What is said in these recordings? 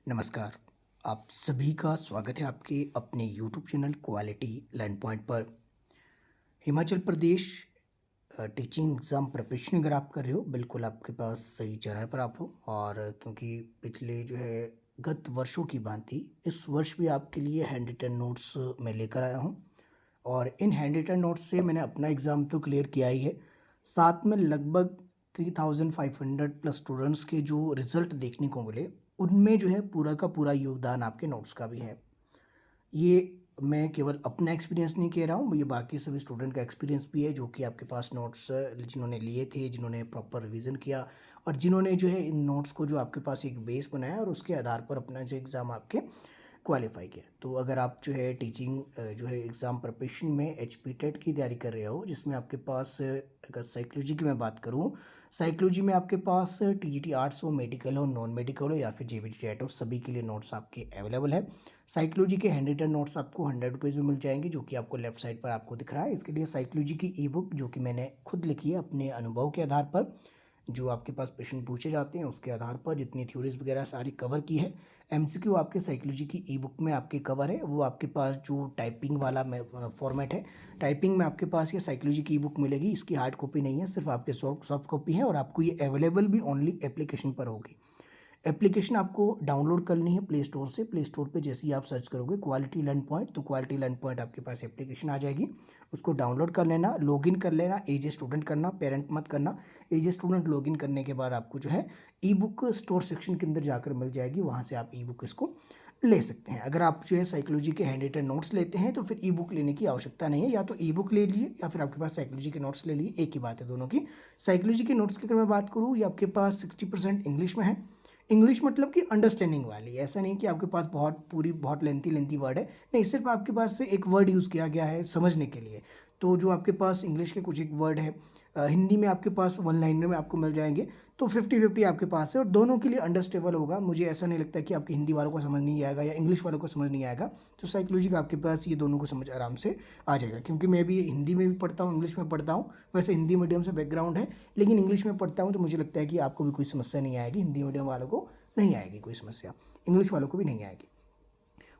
नमस्कार। आप सभी का स्वागत है आपके अपने YouTube channel quality learn point पर। Himachal Pradesh teaching exam preparation अगर आप कर रहे हो, बिल्कुल आपके पास सही चैनल पर आप हो। और क्योंकि पिछले जो है गत वर्षों की भांति इस वर्ष भी आपके लिए हैंड रिटन नोट्स मैं लेकर आया हूँ। और इन हैंड रिटन नोट्स से मैंने अपना एग्ज़ाम तो क्लियर किया ही है, साथ में लगभग 3500 प्लस स्टूडेंट्स के जो रिज़ल्ट देखने को मिले, उनमें जो है पूरा का पूरा योगदान आपके नोट्स का भी है। ये मैं केवल अपना एक्सपीरियंस नहीं कह रहा हूँ, ये बाकी सभी स्टूडेंट का एक्सपीरियंस भी है जो कि आपके पास नोट्स जिन्होंने लिए थे, जिन्होंने प्रॉपर रिवीजन किया और जिन्होंने जो है इन नोट्स को जो आपके पास एक बेस बनाया और उसके आधार पर अपना जो एग्ज़ाम आपके क्वालिफाई किया। तो अगर आप जो है टीचिंग जो है एग्ज़ाम प्रिपरेशन में एचपीटेट की तैयारी कर रहे हो, जिसमें आपके पास अगर साइकोलॉजी की मैं बात करूँ, साइकोलॉजी में आपके पास टीजीटी आर्ट्स हो, मेडिकल हो, नॉन मेडिकल हो या फिर जेबीटी चैट हो, सभी के लिए नोट्स आपके अवेलेबल है। साइकोलॉजी के हैंड रिटन नोट्स आपको 100 रुपीज़ में मिल जाएंगे, जो कि आपको लेफ्ट साइड पर आपको दिख रहा है। इसके लिए साइकोलॉजी की ई बुक जो कि मैंने खुद लिखी है अपने अनुभव के आधार पर, जो आपके पास क्वेश्चन पूछे जाते हैं उसके आधार पर जितनी थ्योरीज वगैरह सारी कवर की है। एमसीक्यू आपके साइकोलॉजी की ई बुक में आपके कवर है। वो आपके पास जो टाइपिंग वाला फॉर्मेट है, टाइपिंग में आपके पास ये साइकोलॉजी की ई बुक मिलेगी। इसकी हार्ड कॉपी नहीं है, सिर्फ आपके सॉफ्ट कॉपी है और आपको ये अवेलेबल भी ओनली एप्लीकेशन पर होगी। एप्लीकेशन आपको डाउनलोड करनी है प्ले स्टोर से। प्ले स्टोर पे जैसे ही आप सर्च करोगे क्वालिटी लर्न पॉइंट, तो क्वालिटी लर्न पॉइंट आपके पास एप्लीकेशन आ जाएगी। उसको डाउनलोड कर लेना, लॉगिन कर लेना, एज ए स्टूडेंट करना, पेरेंट मत करना। एज ए स्टूडेंट लॉगिन करने के बाद आपको जो है ई बुक स्टोर सेक्शन के अंदर जाकर मिल जाएगी, वहाँ से आप ई बुक इसको ले सकते हैं। अगर आप जो है साइकोलॉजी के हैंड रिटन नोट्स लेते हैं तो फिर ई बुक लेने की आवश्यकता नहीं है, या तो ई बुक ले लीजिए या फिर आपके पास साइकोलॉजी के नोट्स ले लीजिए, एक ही बात है दोनों की। साइकोलॉजी के नोट्स की अगर मैं बात करूँ, ये आपके पास 60% इंग्लिश में है। इंग्लिश मतलब कि अंडरस्टैंडिंग वाली, ऐसा नहीं कि आपके पास बहुत लेंथी लेंथी वर्ड है, नहीं, सिर्फ आपके पास से एक वर्ड यूज़ किया गया है समझने के लिए। तो जो आपके पास इंग्लिश के कुछ एक वर्ड है, हिंदी में आपके पास वन लाइनर में आपको मिल जाएंगे। तो 50-50 आपके पास है और दोनों के लिए अंडरस्टेबल होगा। मुझे ऐसा नहीं लगता कि आपके हिंदी वालों को समझ नहीं आएगा या इंग्लिश वालों को समझ नहीं आएगा। तो साइकोलॉजी का आपके पास ये दोनों को समझ आराम से आ जाएगा, क्योंकि मैं भी हिंदी में भी पढ़ता हूँ, इंग्लिश में पढ़ता हूँ। वैसे हिंदी मीडियम से बैकग्राउंड है, लेकिन इंग्लिश में पढ़ता हूँ, तो मुझे लगता है कि आपको भी कोई समस्या नहीं आएगी, हिंदी मीडियम वालों को नहीं आएगी कोई समस्या, इंग्लिश वालों को भी नहीं आएगी।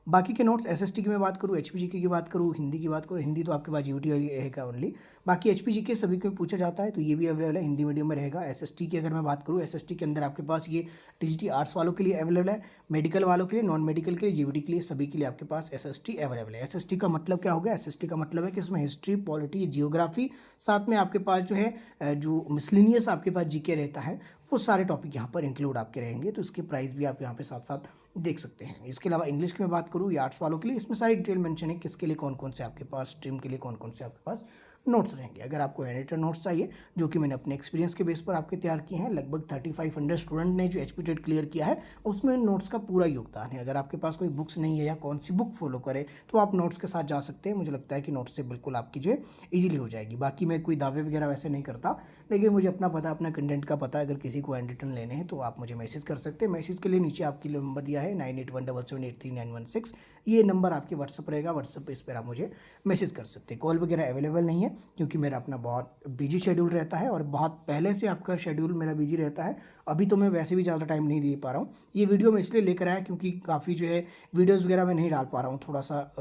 बाकी के नोट्स एसएसटी की मैं बात करूँ, एचपीजीके की बात करूँ, हिंदी की बात करूँ, हिंदी तो आपके पास जीओटी रहेगा ओनली। बाकी एचपीजीके सभी को पूछा जाता है, तो ये भी अवेलेबल है, हिंदी मीडियम में रहेगा। एसएसटी की अगर मैं बात करूँ, एसएसटी के अंदर आपके पास ये टीजीटी आर्ट्स वालों के लिए अवेलेबल है, मेडिकल वालों के लिए, नॉन मेडिकल के लिए, जीबीटी के लिए, सभी के लिए आपके पास एसएसटी अवेलेबल है। एसएसटी का मतलब क्या होगा? एसएसटी का मतलब है कि उसमें हिस्ट्री, पॉलिटी, जियोग्राफी, साथ में आपके पास जो है जो मिसलिनियस आपके पास जीके रहता है, वो सारे टॉपिक यहाँ पर इंक्लूड आपके रहेंगे। तो इसके प्राइस भी आप यहाँ पे साथ साथ देख सकते हैं। इसके अलावा इंग्लिश की मैं बात करूँ या आर्ट्स वालों के लिए, इसमें सारी डिटेल मेंशन है किसके लिए कौन कौन से आपके पास, स्ट्रीम के लिए कौन कौन से आपके पास नोट्स रहेंगे। अगर आपको एडिटर नोट्स चाहिए, जो कि मैंने अपने एक्सपीरियंस के बेस पर आपके तैयार किए हैं, लगभग 3500 स्टूडेंट ने जो एचपीटेट क्लियर किया है, उसमें नोट्स का पूरा योगदान है। अगर आपके पास कोई बुक्स नहीं है या कौन सी बुक फॉलो करे, तो आप नोट्स के साथ जा सकते हैं। मुझे लगता है कि नोट्स से बिल्कुल आपकी जो है ईजिली हो जाएगी। बाकी मैं कोई दावे वगैरह वैसे नहीं करता, लेकिन मुझे अपना पता, अपना कंटेंट का पता है। अगर किसी को हैंड रिटन लेने हैं तो आप मुझे मैसेज कर सकते हैं। मैसेज के लिए नीचे आपके लिए नंबर दिया है 9817783916, ये नंबर आपके व्हाट्सअप रहेगा। व्हाट्सअप पे इस पर आप मुझे मैसेज कर सकते हैं। कॉल वगैरह अवेलेबल नहीं है, क्योंकि मेरा अपना बहुत बिजी शेड्यूल रहता है और बहुत पहले से आपका शेड्यूल मेरा बिजी रहता है। अभी तो मैं वैसे भी ज़्यादा टाइम नहीं दे पा रहा हूँ। ये वीडियो मैं इसलिए लेकर आया क्योंकि काफ़ी जो है वीडियोज़ वगैरह मैं नहीं डाल पा रहा हूँ, थोड़ा सा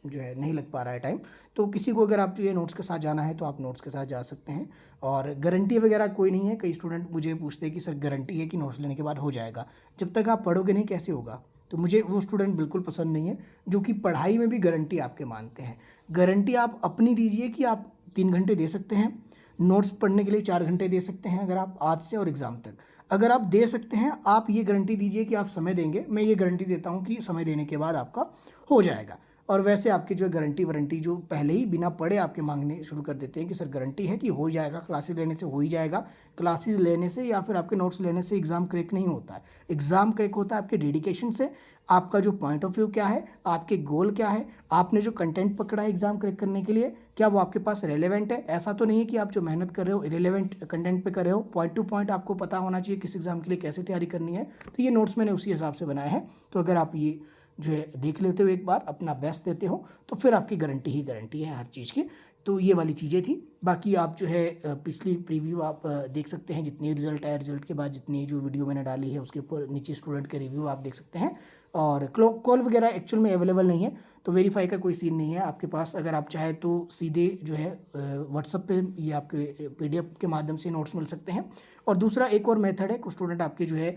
जो है नहीं लग पा रहा है टाइम। तो किसी को अगर आप जो ये नोट्स के साथ जाना है तो आप नोट्स के साथ जा सकते हैं। और गारंटी वगैरह कोई नहीं है। कई स्टूडेंट मुझे पूछते हैं कि सर गारंटी है कि नोट्स लेने के बाद हो जाएगा? जब तक आप पढ़ोगे नहीं कैसे होगा? तो मुझे वो स्टूडेंट बिल्कुल पसंद नहीं है जो कि पढ़ाई में भी गारंटी आपके मानते हैं। गारंटी आप अपनी दीजिए कि आप 3 घंटे दे सकते हैं, नोट्स पढ़ने के लिए 4 घंटे दे सकते हैं, अगर आप आज से और एग्ज़ाम तक अगर आप दे सकते हैं, आप ये गारंटी दीजिए कि आप समय देंगे। मैं ये गारंटी देता हूँ कि समय देने के बाद आपका हो जाएगा। और वैसे आपकी जो गारंटी वारंटी जो पहले ही बिना पढ़े आपके मांगने शुरू कर देते हैं कि सर गारंटी है कि हो जाएगा, क्लासेस लेने से हो ही जाएगा। क्लासेस लेने से या फिर आपके नोट्स लेने से एग्ज़ाम क्रैक नहीं होता है। एग्ज़ाम क्रैक होता है आपके डेडिकेशन से, आपका जो पॉइंट ऑफ व्यू क्या है, आपके गोल क्या है, आपने जो कंटेंट पकड़ा है एग्ज़ाम क्रैक करने के लिए, क्या वो आपके पास रेलेवेंट है। ऐसा तो नहीं है कि आप जो मेहनत कर रहे हो इरेलेवेंट कंटेंट पे कर रहे हो। पॉइंट टू पॉइंट आपको पता होना चाहिए किस एग्ज़ाम के लिए कैसे तैयारी करनी है। तो ये नोट्स मैंने उसी हिसाब से बनाए हैं। तो अगर आप ये जो है देख लेते हो, एक बार अपना बेस्ट देते हो, तो फिर आपकी गारंटी ही गारंटी है हर चीज़ की। तो ये वाली चीज़ें थी। बाकी आप जो है पिछली प्रीव्यू आप देख सकते हैं, जितने रिजल्ट आए, रिजल्ट के बाद जितनी जो वीडियो मैंने डाली है उसके ऊपर नीचे स्टूडेंट के रिव्यू आप देख सकते हैं। और कॉल वगैरह एक्चुअल में अवेलेबल नहीं है, तो वेरीफाई का कोई सीन नहीं है आपके पास। अगर आप चाहें तो सीधे जो है व्हाट्सअप पे ये आपके पीडीएफ के माध्यम से नोट्स मिल सकते हैं। और दूसरा एक और मेथड है, कुछ स्टूडेंट आपके जो है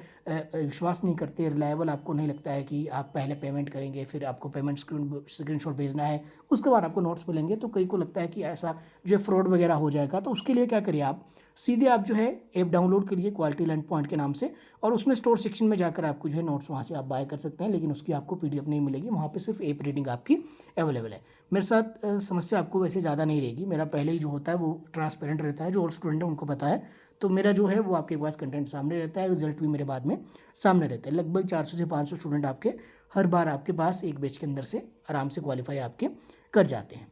विश्वास नहीं करते, रिलायबल आपको नहीं लगता है कि आप पहले पेमेंट करेंगे फिर आपको पेमेंट स्क्रीनशॉट भेजना है उसके बाद आपको नोट्स मिलेंगे, तो कई को लगता है कि ऐसा जो है फ्रॉड वगैरह हो जाएगा। तो उसके लिए क्या करिए, आप सीधे आप जो है ऐप डाउनलोड करिए क्वालिटी लर्न पॉइंट के नाम से, और उसमें स्टोर सेक्शन में जाकर आपको जो है नोट्स वहाँ से आप बाय कर सकते हैं, लेकिन उसकी आपको पीडीएफ नहीं मिलेगी, वहाँ पे सिर्फ ऐप रीडिंग आपकी अवेलेबल है। मेरे साथ समस्या आपको वैसे ज़्यादा नहीं रहेगी, मेरा पहले ही जो होता है वो ट्रांसपेरेंट रहता है, जो और स्टूडेंट है उनको पता है, तो मेरा जो है वो आपके पास कंटेंट सामने रहता है, रिजल्ट भी मेरे बाद में सामने रहता है। लगभग 400 से 500 स्टूडेंट आपके हर बार आपके पास एक बैच के अंदर से आराम से क्वालिफाई आपके कर जाते हैं।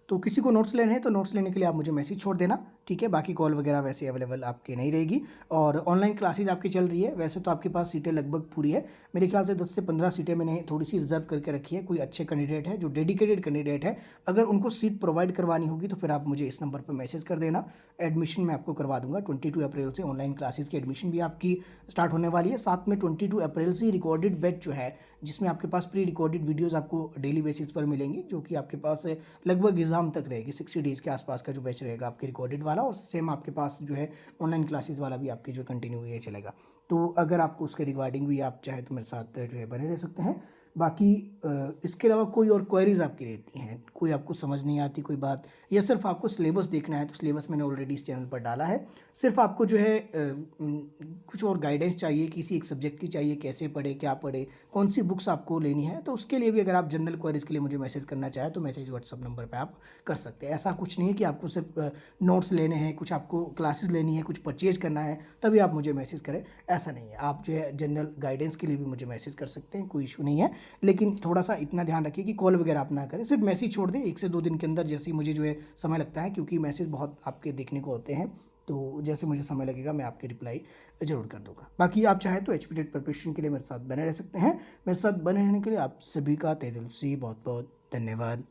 तो किसी को नोट्स लेने हैं तो नोट्स लेने के लिए आप मुझे मैसेज छोड़ देना, ठीक है। बाकी कॉल वगैरह वैसे अवेलेबल आपकी नहीं रहेगी। और ऑनलाइन क्लासेज आपकी चल रही है, वैसे तो आपके पास सीटें लगभग पूरी है, मेरे ख्याल से 10 से 15 सीटें मैंने थोड़ी सी रिजर्व करके रखी है। कोई अच्छे कैंडिडेट है जो डेडिकेटेड कैंडिडेट है, अगर उनको सीट प्रोवाइड करवानी होगी तो फिर आप मुझे इस नंबर पर मैसेज कर देना। एडमिशन मैं आपको करवा दूंगा। 22 अप्रैल से ऑनलाइन क्लासेज की एडमिशन भी आपकी स्टार्ट होने वाली है। साथ में 22 अप्रैल से रिकॉर्डेड बैच जो है, जिसमें आपके पास प्री रिकॉर्डेड वीडियोज़ आपको डेली बेसिस पर मिलेंगी, जो कि आपके पास लगभग एग्जाम तक रहेगी। 60 डेज़ के आसपास का जो बैच रहेगा आपके रिकॉर्डेड वाला, और सेम आपके पास जो है ऑनलाइन क्लासेस वाला भी आपकी जो कंटिन्यू ये चलेगा। तो अगर आपको उसके रिगार्डिंग भी आप चाहे तो मेरे साथ जो है बने रह सकते हैं। बाकी इसके अलावा कोई और क्वेरीज आपकी रहती हैं, कोई आपको समझ नहीं आती कोई बात, या सिर्फ आपको सिलेबस देखना है, तो सिलेबस मैंने ऑलरेडी इस चैनल पर डाला है। सिर्फ आपको जो है कुछ और गाइडेंस चाहिए, किसी एक सब्जेक्ट की चाहिए, कैसे पढ़े, क्या पढ़े, कौन सी बुक्स आपको लेनी है, तो उसके लिए भी अगर आप जनरल क्वेरीज के लिए मुझे मैसेज करना चाहें तो मैसेज व्हाट्सअप नंबर पर आप कर सकते हैं। ऐसा कुछ नहीं है कि आपको सिर्फ नोट्स लेने हैं, कुछ आपको क्लासेस लेनी है, कुछ परचेज करना है तभी आप मुझे मैसेज करें, ऐसा नहीं है। आप जो है जनरल गाइडेंस के लिए भी मुझे मैसेज कर सकते हैं, कोई इशू नहीं है। लेकिन थोड़ा सा इतना ध्यान रखिए कि कॉल वगैरह आप ना करें, सिर्फ मैसेज छोड़ दें 1 से 2 दिन के अंदर, जैसे ही मुझे जो है समय लगता है, क्योंकि मैसेज बहुत आपके देखने को होते हैं, तो जैसे मुझे समय लगेगा मैं आपके रिप्लाई ज़रूर कर दूंगा। बाकी आप चाहे तो HPTET प्रिपरेशन के लिए मेरे साथ बने रह सकते हैं। मेरे साथ बने रहने के लिए आप सभी का तहे दिल से बहुत बहुत धन्यवाद।